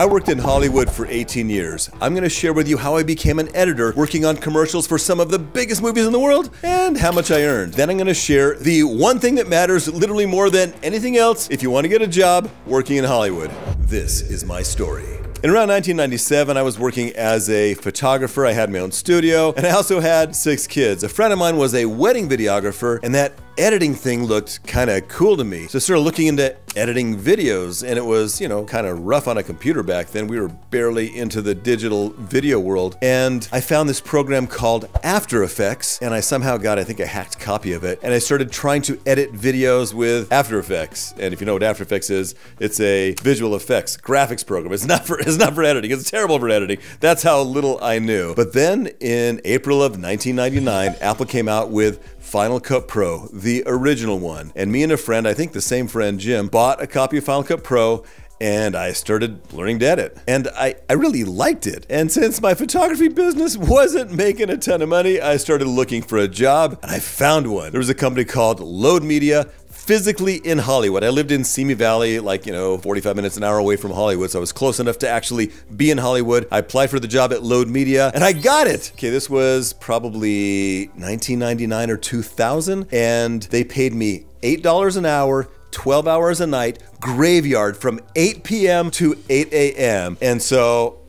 I worked in Hollywood for 18 years. I'm going to share with you how I became an editor working on commercials for some of the biggest movies in the world and how much I earned. Then I'm going to share the one thing that matters literally more than anything else if you want to get a job working in Hollywood. This is my story. In around 1997, I was working as a photographer. I had my own studio, and I also had 6 kids. A friend of mine was a wedding videographer, and that editing thing looked kind of cool to me. So I started looking into editing videos, and it was, kind of rough on a computer back then. We were barely into the digital video world, and I found this program called After Effects, and I somehow got, I think, a hacked copy of it, and I started trying to edit videos with After Effects. And if you know what After Effects is, it's a visual effects graphics program. It's not for editing. It's terrible for editing. That's how little I knew. But then in April of 1999, Apple came out with Final Cut Pro, the original one. And me and a friend, I think the same friend, Jim, bought a copy of Final Cut Pro, and I started learning to edit. And I really liked it. And since my photography business wasn't making a ton of money, I started looking for a job, and I found one. There was a company called Load Media, physically in Hollywood. I lived in Simi Valley, 45 minutes, an hour away from Hollywood, so I was close enough to actually be in Hollywood. I applied for the job at Load Media, and I got it! Okay, this was probably 1999 or 2000, and they paid me $8 an hour, 12 hours a night, graveyard from 8 p.m. to 8 a.m. And so,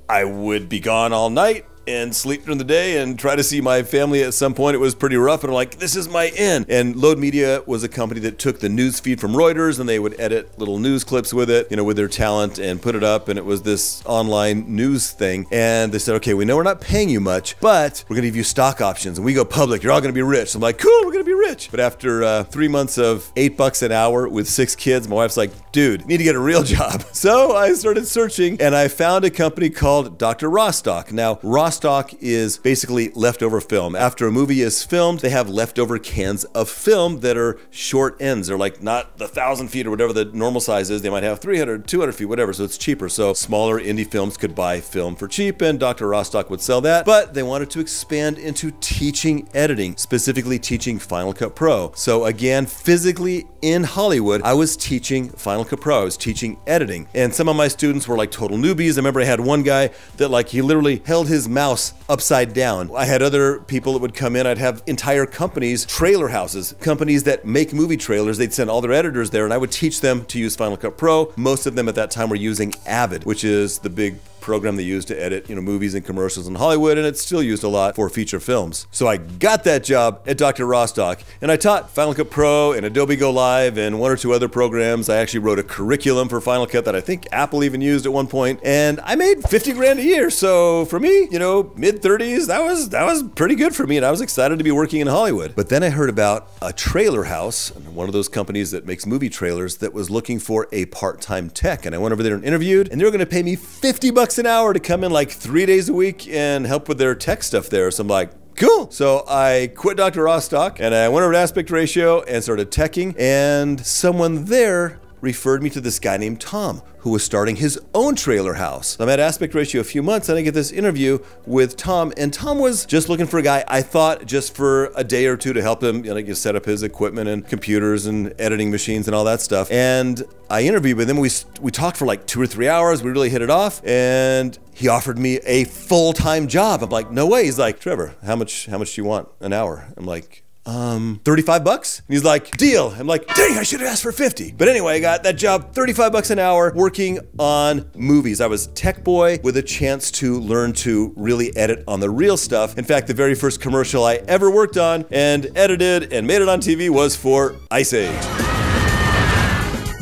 I would be gone all night and sleep during the day and try to see my family at some point. It was pretty rough, and I'm like, this is my end. And Load Media was a company that took the news feed from Reuters, and they would edit little news clips with it, with their talent, and put it up, and it was this online news thing. And they said, okay, we know we're not paying you much, but we're gonna give you stock options, and we go public, you're all gonna be rich. So I'm like, cool, we're gonna be rich. But after 3 months of $8 an hour with 6 kids, my wife's like, dude, you need to get a real job. So I started searching, and I found a company called Dr. Rostock. Now, Rostock is basically leftover film. After a movie is filmed, they have leftover cans of film that are short ends. They're like not the 1,000 feet or whatever the normal size is. They might have 300, 200 feet, whatever, so it's cheaper. So smaller indie films could buy film for cheap, and Dr. Rostock would sell that. But they wanted to expand into teaching editing, specifically teaching Final Cut Pro. So again, physically in Hollywood, I was teaching Final Cut Pro. I was teaching editing. And some of my students were like total newbies. I remember I had one guy that he literally held his mouse upside down. I had other people that would come in. I'd have entire companies, trailer houses, companies that make movie trailers. They'd send all their editors there, and I would teach them to use Final Cut Pro. Most of them at that time were using Avid, which is the big program they use to edit, movies and commercials in Hollywood, and it's still used a lot for feature films. So I got that job at Dr. Rostock, and I taught Final Cut Pro and Adobe Go Live and 1 or 2 other programs. I actually wrote a curriculum for Final Cut that I think Apple even used at one point, and I made 50 grand a year. So for me, mid-30s, that was pretty good for me, and I was excited to be working in Hollywood. But then I heard about a trailer house, one of those companies that makes movie trailers, that was looking for a part-time tech, and I went over there and interviewed, and they were going to pay me $50 an hour to come in 3 days a week and help with their tech stuff there. So I'm like, cool. So I quit Dr. Rostock, and I went over to Aspect Ratio and started teching, and someone there referred me to this guy named Tom, who was starting his own trailer house. I'm at Aspect Ratio a few months, and I get this interview with Tom, and Tom was just looking for a guy, I thought, just for a day or two to help him, set up his equipment and computers and editing machines and all that stuff. And I interviewed with him. We talked for 2 or 3 hours. We really hit it off, and he offered me a full-time job. I'm like, no way. He's like, Trevor, how much do you want an hour? I'm like, $35? And he's like, deal. I'm like, dang, I should have asked for 50. But anyway, I got that job, $35 an hour, working on movies. I was tech boy with a chance to learn to really edit on the real stuff. In fact, the very first commercial I ever worked on and edited and made it on TV was for Ice Age.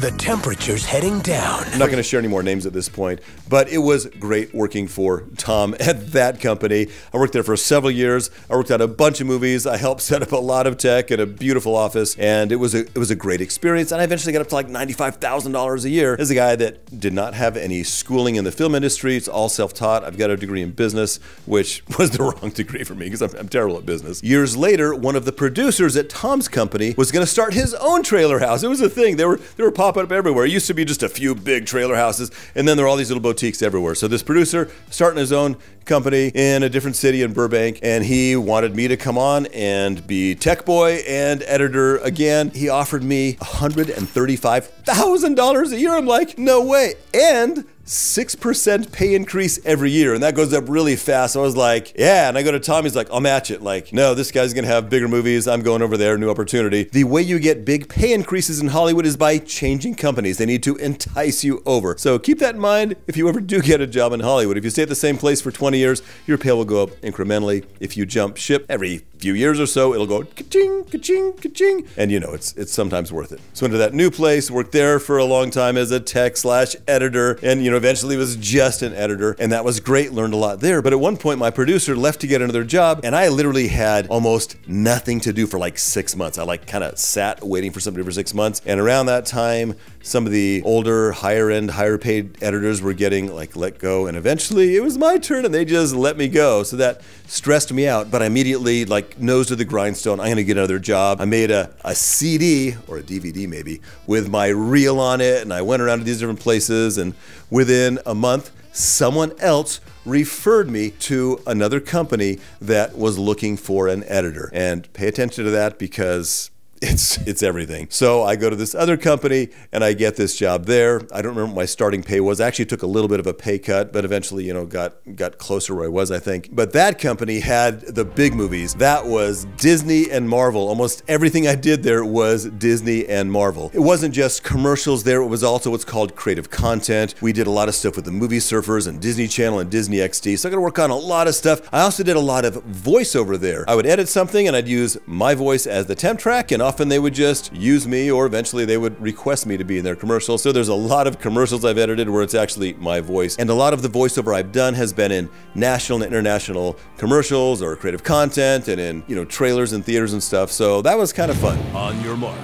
The temperature's heading down. I'm not going to share any more names at this point, but it was great working for Tom at that company. I worked there for several years. I worked on a bunch of movies. I helped set up a lot of tech and a beautiful office, and it was a great experience. And I eventually got up to $95,000 a year as a guy that did not have any schooling in the film industry. It's all self-taught. I've got a degree in business, which was the wrong degree for me because I'm terrible at business. Years later, one of the producers at Tom's company was going to start his own trailer house. It was a thing. They were popping up everywhere. It used to be just a few big trailer houses, and then there were all these little boutiques everywhere. So this producer starting his own company in a different city in Burbank, and he wanted me to come on and be tech boy and editor again. He offered me $135,000 a year. I'm like, no way. And 6% pay increase every year, and that goes up really fast. So I was like, yeah, and I go to Tom, he's like, I'll match it. Like, no, this guy's gonna have bigger movies. I'm going over there, new opportunity. The way you get big pay increases in Hollywood is by changing companies. They need to entice you over. So keep that in mind if you ever do get a job in Hollywood. If you stay at the same place for 20 years, your pay will go up incrementally. If you jump ship every few years or so, it'll go ka-ching, ka-ching, ka-ching. And you know, it's sometimes worth it. So into that new place, worked there for a long time as a tech/editor, and eventually was just an editor, and that was great, learned a lot there. But at one point, my producer left to get another job, and I literally had almost nothing to do for like 6 months. I kind of sat waiting for somebody for 6 months, and around that time, some of the older, higher-end, higher-paid editors were getting let go, and eventually it was my turn, and they just let me go. So that stressed me out, but I immediately, nose to the grindstone, I'm gonna get another job. I made a CD, or a DVD maybe, with my reel on it, and I went around to these different places, and within a month, someone else referred me to another company that was looking for an editor. And pay attention to that because it's everything. So I go to this other company and I get this job there. I don't remember what my starting pay was. I actually took a little bit of a pay cut, but eventually, got closer where I was, I think. But that company had the big movies. That was Disney and Marvel. Almost everything I did there was Disney and Marvel. It wasn't just commercials there. It was also what's called creative content. We did a lot of stuff with the Movie Surfers and Disney Channel and Disney XD. So I got to work on a lot of stuff. I also did a lot of voiceover there. I would edit something and I'd use my voice as the temp track, and often they would just use me, or eventually they would request me to be in their commercial. So there's a lot of commercials I've edited where it's actually my voice. And a lot of the voiceover I've done has been in national and international commercials or creative content and in, trailers and theaters and stuff. So that was kind of fun. On your mark,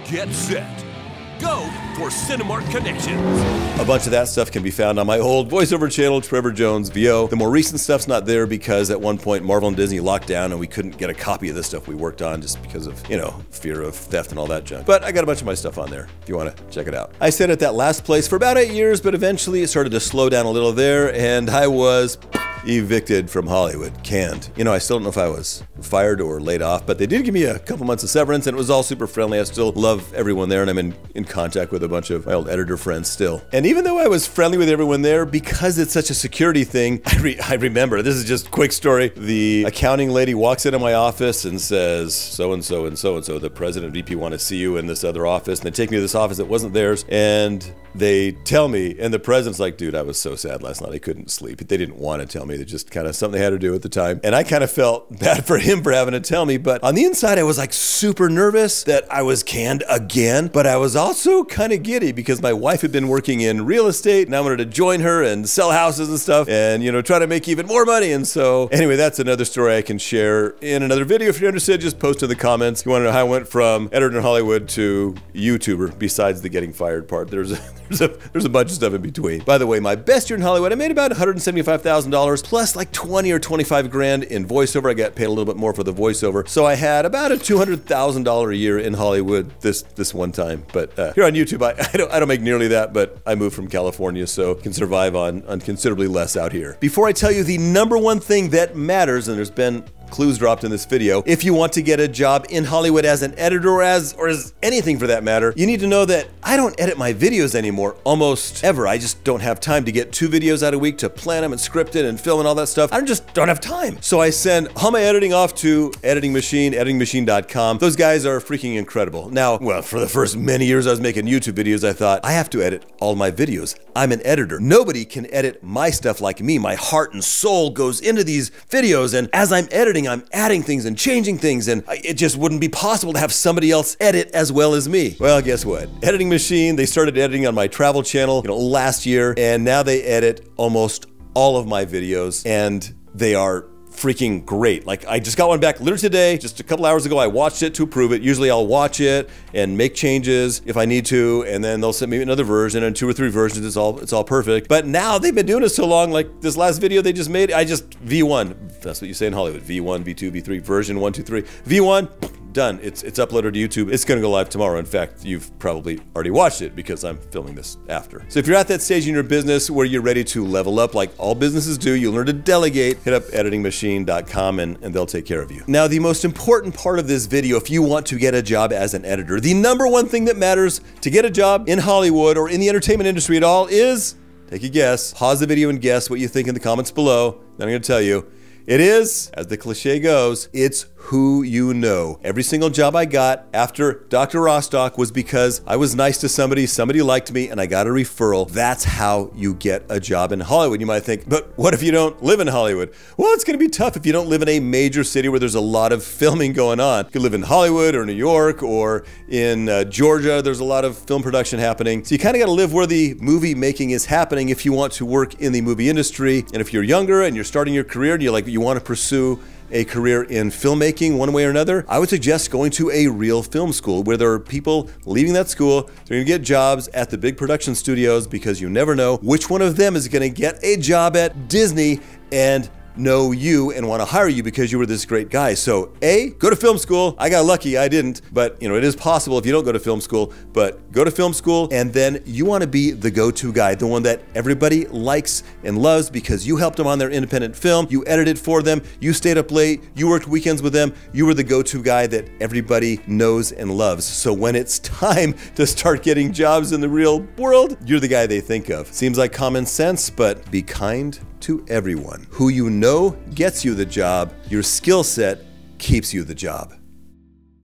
get set, go for Cinemark Connections. A bunch of that stuff can be found on my old voiceover channel, Trevor Jones VO. The more recent stuff's not there because at one point Marvel and Disney locked down and we couldn't get a copy of the stuff we worked on just because of, fear of theft and all that junk. But I got a bunch of my stuff on there if you want to check it out. I stayed at that last place for about 8 years, but eventually it started to slow down a little there, and I was evicted from Hollywood, canned. I still don't know if I was fired or laid off, but they did give me a couple months of severance, and it was all super friendly. I still love everyone there, and I'm in contact with a bunch of my old editor friends still. And even though I was friendly with everyone there, because it's such a security thing, I remember, this is just a quick story, the accounting lady walks into my office and says, so-and-so and so-and-so, the president and VP want to see you in this other office, and they take me to this office that wasn't theirs, and they tell me, and the president's like, dude, I was so sad last night, I couldn't sleep. They didn't want to tell me, they just kind of something they had to do at the time. And I kind of felt bad for him for having to tell me, but on the inside, I was super nervous that I was canned again, but I was also kind of giddy because my wife had been working in real estate and I wanted to join her and sell houses and stuff and, try to make even more money. And so anyway, that's another story I can share in another video. If you're interested, just post in the comments. You want to know how I went from editor in Hollywood to YouTuber besides the getting fired part. There's a bunch of stuff in between. By the way, my best year in Hollywood, I made about $175,000 plus like 20 or 25 grand in voiceover. I got paid a little bit more for the voiceover. So I had about a $200,000 a year in Hollywood this one time. But here on YouTube, I don't make nearly that, but I moved from California, so can survive on considerably less out here. Before I tell you the number one thing that matters, and there's been clues dropped in this video, if you want to get a job in Hollywood as an editor or as anything for that matter, you need to know that I don't edit my videos anymore almost ever. I just don't have time to get 2 videos out a week to plan them and script it and film and all that stuff. I just don't have time. So I send all my editing off to Editing Machine, editingmachine.com. Those guys are freaking incredible. Now, well, for the first many years I was making YouTube videos, I thought, I have to edit all my videos. I'm an editor. Nobody can edit my stuff like me. My heart and soul goes into these videos, and as I'm editing, I'm adding things and changing things, and it just wouldn't be possible to have somebody else edit as well as me. Well, guess what? Editing Machine, they started editing on my travel channel, last year, and now they edit almost all of my videos, and they are freaking great. Like, I just got one back literally today, just a couple hours ago. I watched it to approve it. Usually I'll watch it and make changes if I need to, and then they'll send me another version, and 2 or 3 versions, it's all perfect. But now they've been doing it so long, like this last video they just made, I just V1, that's what you say in Hollywood, V1, V2, V3, version 1, 2, 3, V1, done. It's uploaded to YouTube. It's gonna go live tomorrow. In fact, you've probably already watched it because I'm filming this after. So if you're at that stage in your business where you're ready to level up like all businesses do, you'll learn to delegate, hit up editingmachine.com and they'll take care of you. Now, the most important part of this video, if you want to get a job as an editor, the number one thing that matters to get a job in Hollywood or in the entertainment industry at all is Take a guess. Pause the video and guess what you think in the comments below. Then I'm going to tell you. It is, as the cliche goes, it's who you know. Every single job I got after Dr. Rostock was because I was nice to somebody liked me, and I got a referral. That's how you get a job in Hollywood. You might think, but what if you don't live in Hollywood? Well, it's going to be tough if you don't live in a major city where there's a lot of filming going on. You could live in Hollywood or New York or in Georgia. There's a lot of film production happening. So you kind of got to live where the movie making is happening if you want to work in the movie industry. And if you're younger and you're starting your career and you want to pursue a career in filmmaking one way or another, I would suggest going to a real film school where there are people leaving that school. They're going to get jobs at the big production studios because you never know which one of them is going to get a job at Disney and know you and want to hire you because you were this great guy. So A, go to film school. I got lucky, I didn't, but it is possible if you don't go to film school, but go to film school, and then you want to be the go-to guy, the one that everybody likes and loves because you helped them on their independent film, you edited for them, you stayed up late, you worked weekends with them, you were the go-to guy that everybody knows and loves. So when it's time to start getting jobs in the real world, you're the guy they think of. Seems like common sense, but be kind to everyone. Who you know gets you the job. Your skill set keeps you the job.